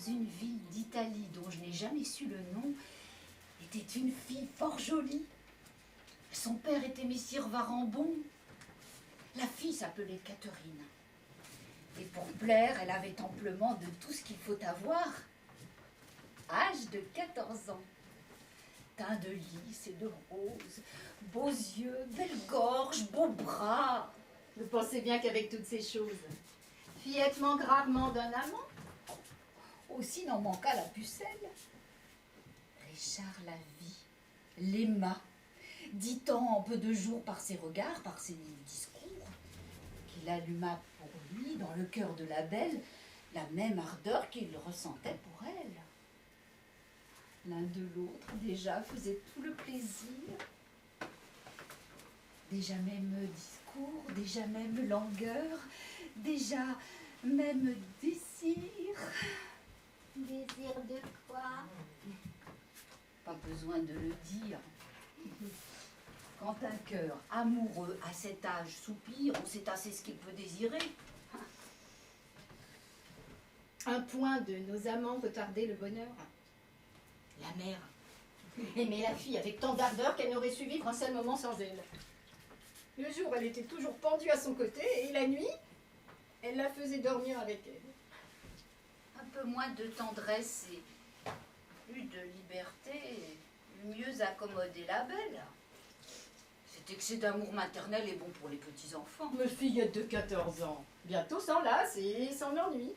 une ville d'Italie dont je n'ai jamais su le nom, était une fille fort jolie. Son père était messire Varambon. La fille s'appelait Catherine. Et pour plaire, elle avait amplement de tout ce qu'il faut avoir. Âge de 14 ans. Teint de lys et de rose, beaux yeux, belle gorge, beaux bras. Vous pensez bien qu'avec toutes ces choses, fillette manque rarement d'un amant. Aussi n'en manqua la pucelle. Richard la vit, l'aima, dit tant en peu de jours par ses regards, par ses discours, qu'il alluma pour lui, dans le cœur de la belle, la même ardeur qu'il ressentait pour elle. L'un de l'autre déjà faisait tout le plaisir, déjà même discours, déjà même langueur, déjà même désir. Désir de quoi? Pas besoin de le dire. Quand un cœur amoureux à cet âge soupire, on sait assez ce qu'il peut désirer. Un point de nos amants retardait le bonheur. La mère aimait la fille avec tant d'ardeur qu'elle n'aurait su vivre un seul moment sans elle. Le jour, elle était toujours pendue à son côté, et la nuit, elle la faisait dormir avec elle. Un peu moins de tendresse et plus de liberté, mieux accommoder la belle. Cet excès d'amour maternel est bon pour les petits-enfants. Me fillette de 14 ans, bientôt s'enlace et s'en ennuie.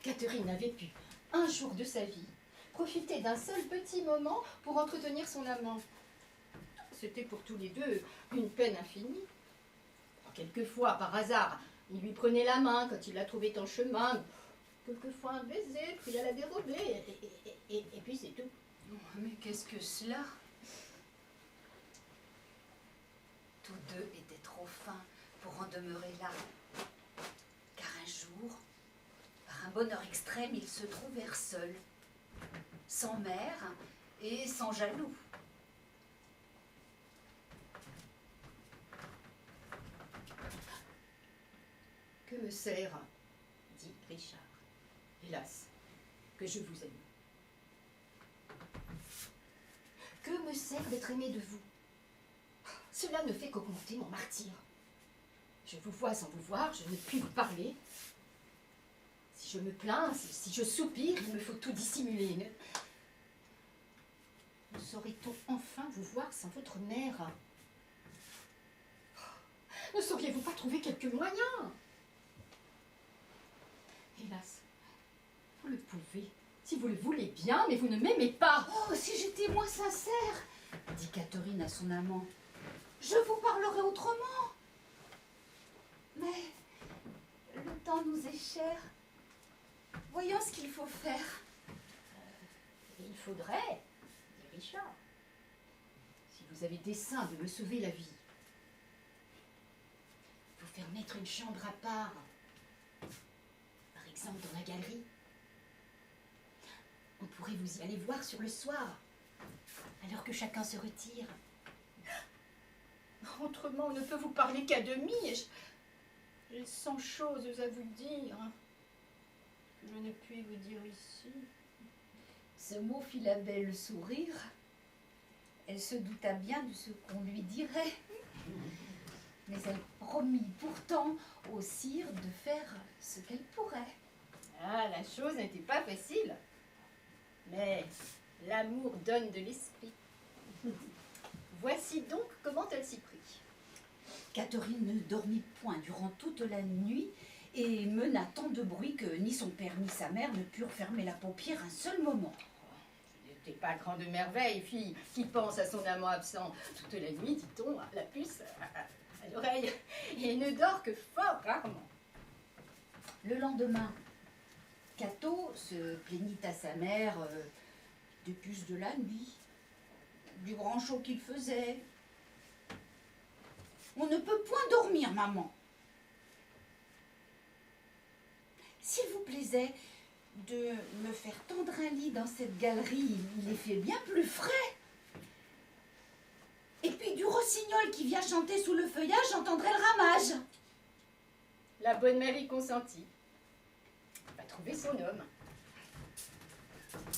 Catherine avait pu, un jour de sa vie, profiter d'un seul petit moment pour entretenir son amant. C'était pour tous les deux une peine infinie. Quelquefois, par hasard, il lui prenait la main quand il la trouvait en chemin. Quelquefois un baiser, puis à la dérober, et puis c'est tout. Mais qu'est-ce que cela? Tous deux étaient trop fins pour en demeurer là. Car un jour, par un bonheur extrême, ils se trouvèrent seuls, sans mère et sans jaloux. Que me sert, dit Richard, hélas, que je vous aime. Que me sert d'être aimé de vous? Cela ne fait qu'augmenter mon martyre. Je vous vois sans vous voir, je ne puis vous parler. Si je me plains, si je soupire, il me faut tout dissimuler. Ne saurait-on enfin vous voir sans votre mère? Ne sauriez-vous pas trouver quelques moyens? Hélas, vous le pouvez, si vous le voulez bien, mais vous ne m'aimez pas. Oh, si j'étais moins sincère, dit Catherine à son amant, je vous parlerai autrement. Mais le temps nous est cher. Voyons ce qu'il faut faire. Il faudrait, dit Richard, si vous avez dessein de me sauver la vie, vous faire mettre une chambre à part, par exemple dans la galerie. On pourrait vous y aller voir sur le soir, alors que chacun se retire. Autrement, on ne peut vous parler qu'à demi. J'ai 100 choses à vous dire que je ne puis vous dire ici. Ce mot fit la belle sourire. Elle se douta bien de ce qu'on lui dirait. Mais elle promit pourtant au sire de faire ce qu'elle pourrait. Ah, la chose n'était pas facile. Mais l'amour donne de l'esprit. Voici donc comment elle s'y prit. Catherine ne dormit point durant toute la nuit et mena tant de bruit que ni son père ni sa mère ne purent fermer la paupière un seul moment. Ce n'était pas grande merveille, fille, qui pense à son amant absent toute la nuit, dit-on, la puce à l'oreille, et ne dort que fort rarement. Le lendemain, Cato se plaignit à sa mère des puces de la nuit, du grand chaud qu'il faisait. On ne peut point dormir, maman. S'il vous plaisait de me faire tendre un lit dans cette galerie, il est fait bien plus frais. Et puis du rossignol qui vient chanter sous le feuillage, j'entendrai le ramage. La bonne mère y consentit. Va trouver son homme.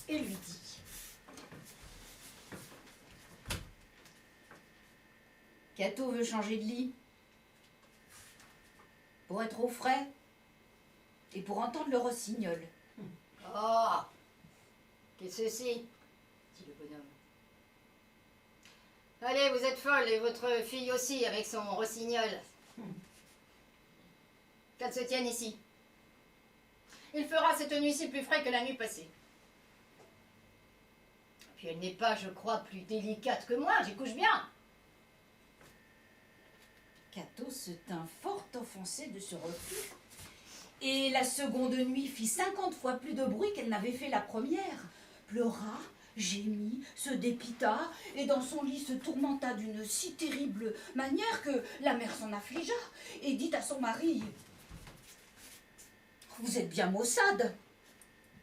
et lui dit: Cato veut changer de lit. Pour être au frais et pour entendre le rossignol. Oh, qu'est-ce que c'est? Dit le bonhomme. Allez, vous êtes folle, et votre fille aussi, avec son rossignol. Qu'elle se tienne ici. Il fera cette nuit-ci plus frais que la nuit passée. Puis elle n'est pas, je crois, plus délicate que moi, j'y couche bien. Cato se tint fort offensé de ce refus. Et la seconde nuit fit 50 fois plus de bruit qu'elle n'avait fait la première. Pleura, gémit, se dépita, et dans son lit se tourmenta d'une si terrible manière que la mère s'en affligea, et dit à son mari: « Vous êtes bien maussade,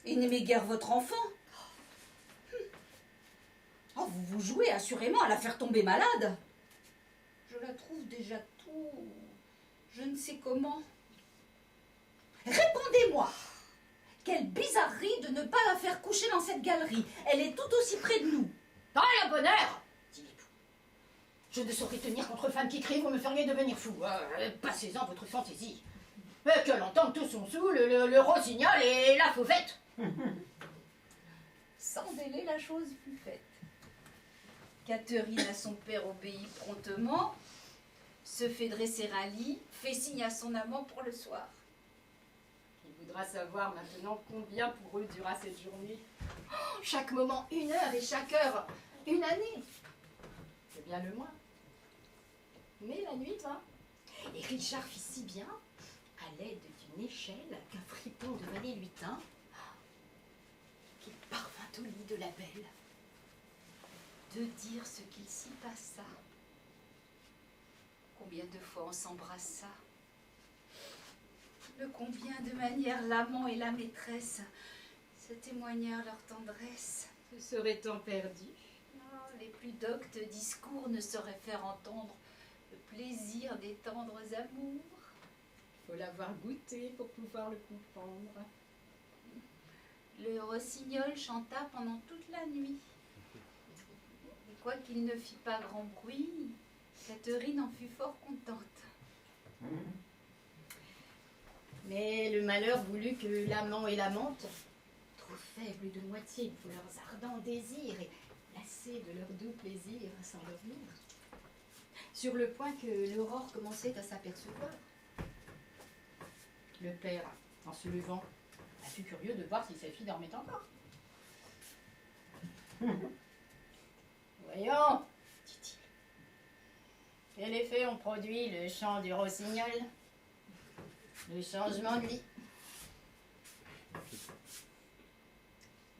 et n'aimez guère votre enfant. Oh, vous vous jouez assurément à la faire tomber malade. Je la trouve déjà tout... je ne sais comment. Répondez-moi, quelle bizarrerie de ne pas la faire coucher dans cette galerie. Elle est tout aussi près de nous. » « Pas la bonne heure !» dit l'époux. « Je ne saurais tenir contre femme qui crie, vous me feriez devenir fou. Passez-en votre fantaisie. Que l'entende tout son sou, le rossignol et la fauvette. » Sans délai, la chose fut faite. Catherine à son père obéit promptement, se fait dresser un lit, fait signe à son amant pour le soir. Il voudra savoir maintenant combien pour eux dura cette journée. Oh, chaque moment 1 heure et chaque heure 1 année. C'est bien le moins. Mais la nuit vint, et Richard fit si bien, à l'aide d'une échelle qu'un fripon de vallée lui tint, qu'il parvint au lit de la belle. De dire ce qu'il s'y passa. Combien de fois on s'embrassa. De combien de manières l'amant et la maîtresse se témoignèrent leur tendresse. Se serait-on perdu? Oh, les plus doctes discours ne sauraient faire entendre le plaisir des tendres amours. Faut l'avoir goûté pour pouvoir le comprendre. Le rossignol chanta pendant toute la nuit. Et quoiqu'il ne fit pas grand bruit, Catherine en fut fort contente. Mais le malheur voulut que l'amant et l'amante, trop faibles de moitié pour leurs ardents désirs et lassés de leur doux plaisir, s'endormirent, sur le point que l'aurore commençait à s'apercevoir. Le père, en se levant, fut curieux de voir si sa fille dormait encore. Voyons, dit-il, quel effet ont produit le chant du rossignol, le changement de lit.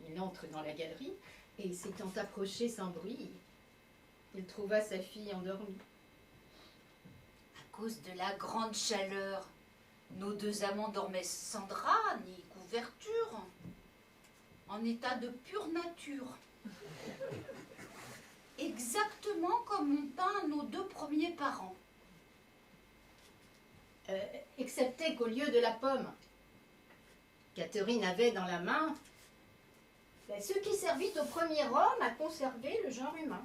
Il entre dans la galerie et, s'étant approché sans bruit, il trouva sa fille endormie. À cause de la grande chaleur, nos deux amants dormaient sans drap ni couverture, en état de pure nature. Exactement comme ont peint nos 2 premiers parents. Excepté qu'au lieu de la pomme, Catherine avait dans la main ce qui servit au premier homme à conserver le genre humain.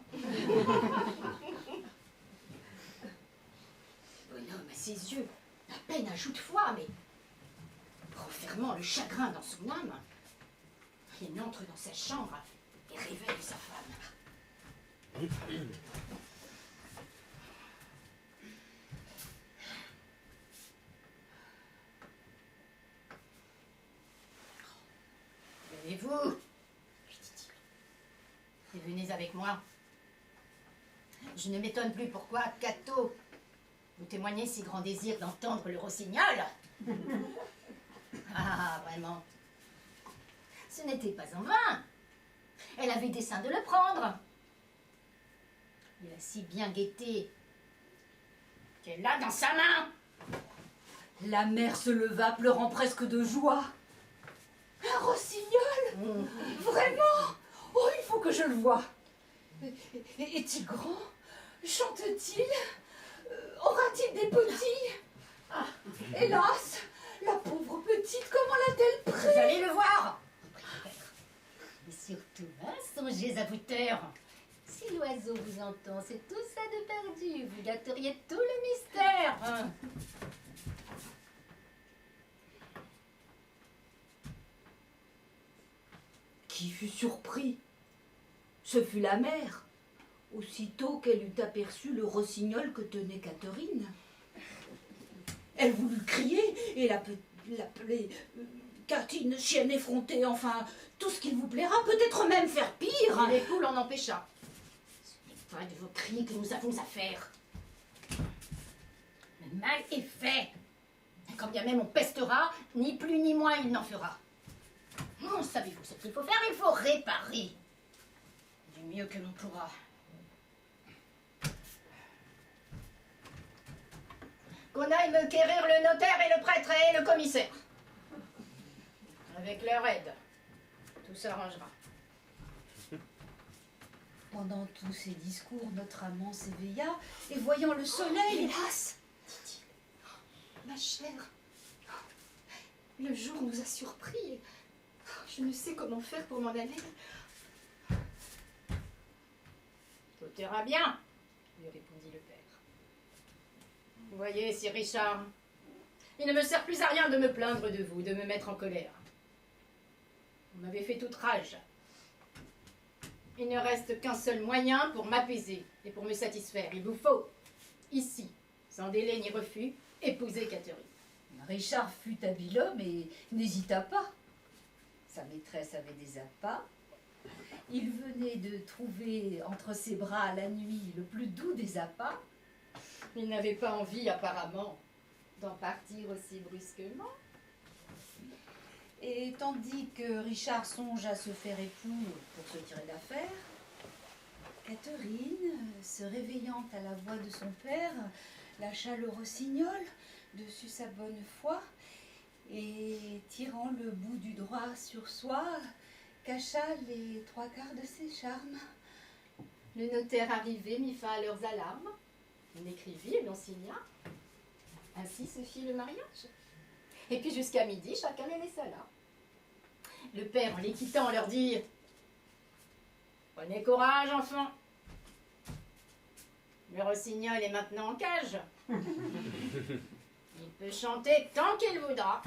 Bonhomme à ses yeux, à peine un joug de foi, mais renfermant le chagrin dans son âme, il entre dans sa chambre et réveille sa femme. Et vous, lui dit-il, et venez avec moi. Je ne m'étonne plus pourquoi, Cato, vous témoignez si grand désir d'entendre le rossignol. Ah, vraiment. Ce n'était pas en vain. Elle avait dessein de le prendre. Il a si bien guetté qu'elle l'a dans sa main. La mère se leva, pleurant presque de joie. Un rossignol? Vraiment? Oh, il faut que je le voie. Est-il grand? Chante-t-il? Aura-t-il des petits? Ah, hélas, la pauvre petite, comment l'a-t-elle pris? Vous allez le voir, reprit le père. songiez à vous taire. Si l'oiseau vous entend, c'est tout ça de perdu. Vous gâteriez tout le mystère. Hein. Qui fut surpris? Ce fut la mère, aussitôt qu'elle eut aperçu le rossignol que tenait Catherine. Elle voulut crier et l'appeler Catine, chienne effrontée, enfin, tout ce qu'il vous plaira, peut-être même faire pire. Les poules en empêcha. Ce n'est pas de vos cris que nous avons affaire. Le mal est fait. Et quand bien même on pestera, ni plus ni moins il n'en fera. Non, savez-vous ce qu'il faut faire? Il faut réparer. Du mieux que l'on pourra. Qu'on aille me quérir le notaire et le prêtre et le commissaire. Avec leur aide, tout s'arrangera. Pendant tous ces discours, notre amant s'éveilla et voyant le soleil, Hélas, dit-il, ma chère, le jour nous a surpris. Je ne sais comment faire pour m'en aller. Tout ira bien, lui répondit le père. Vous voyez, sir Richard, il ne me sert plus à rien de me plaindre de vous, de me mettre en colère. Vous m'avez fait toute rage. Il ne reste qu'un seul moyen pour m'apaiser et pour me satisfaire. Il vous faut, ici, sans délai ni refus, épouser Catherine. Richard fut habile homme et n'hésita pas. Sa maîtresse avait des appâts. Il venait de trouver entre ses bras la nuit le plus doux des appâts. Il n'avait pas envie, apparemment, d'en partir aussi brusquement. Et tandis que Richard songe à se faire époux pour se tirer d'affaire, Catherine, se réveillant à la voix de son père, lâcha le rossignol dessus sa bonne foi et, tirant le bout du drap sur soi, cacha les trois quarts de ses charmes. Le notaire arrivé mit fin à leurs alarmes. On écrivit et l'on signa. Ainsi se fit le mariage. Et puis jusqu'à midi, chacun les laissa là. Le père, en les quittant, leur dit « Prenez courage, enfants. Le rossignol est maintenant en cage. Il peut chanter tant qu'il voudra. »